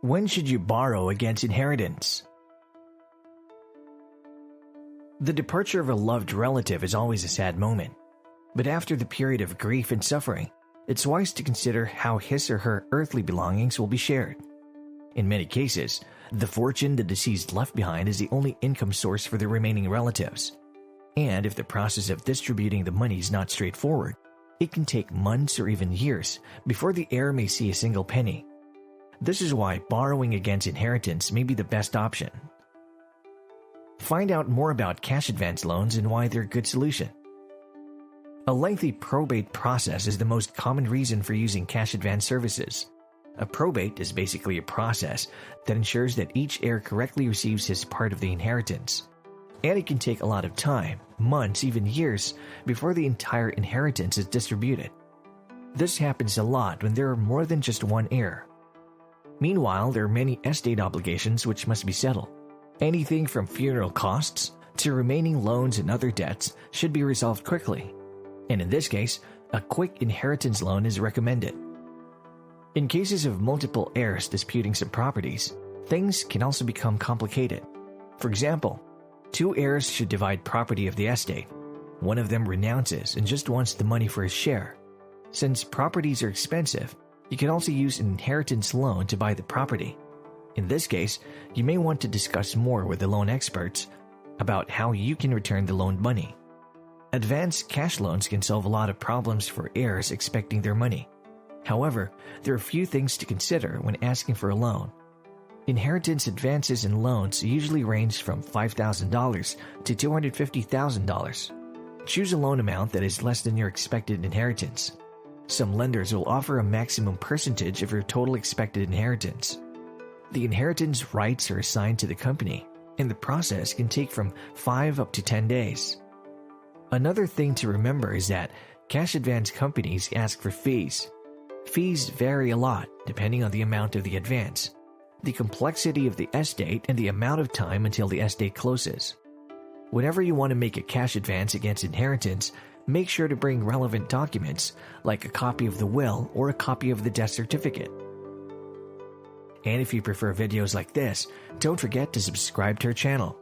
When should you borrow against inheritance? The departure of a loved relative is always a sad moment, but after the period of grief and suffering, it's wise to consider how his or her earthly belongings will be shared. In many cases, the fortune the deceased left behind is the only income source for the remaining relatives. And if the process of distributing the money is not straightforward, it can take months or even years before the heir may see a single penny. This is why borrowing against inheritance may be the best option. Find out more about cash advance loans and why they're a good solution. A lengthy probate process is the most common reason for using cash advance services. A probate is basically a process that ensures that each heir correctly receives his part of the inheritance. And it can take a lot of time, months, even years, before the entire inheritance is distributed. This happens a lot when there are more than just one heir. Meanwhile, there are many estate obligations which must be settled. Anything from funeral costs to remaining loans and other debts should be resolved quickly. And in this case, a quick inheritance loan is recommended. In cases of multiple heirs disputing some properties, things can also become complicated. For example, two heirs should divide property of the estate. One of them renounces and just wants the money for his share. Since properties are expensive, you can also use an inheritance loan to buy the property. In this case, you may want to discuss more with the loan experts about how you can return the loaned money. Advanced cash loans can solve a lot of problems for heirs expecting their money. However, there are a few things to consider when asking for a loan. Inheritance advances and loans usually range from $5,000 to $250,000. Choose a loan amount that is less than your expected inheritance. Some lenders will offer a maximum percentage of your total expected inheritance. The inheritance rights are assigned to the company, and the process can take from 5 up to 10 days. Another thing to remember is that cash advance companies ask for fees. Fees vary a lot depending on the amount of the advance, the complexity of the estate, and the amount of time until the estate closes. Whenever you want to make a cash advance against inheritance, make sure to bring relevant documents like a copy of the will or a copy of the death certificate. And if you prefer videos like this, don't forget to subscribe to our channel.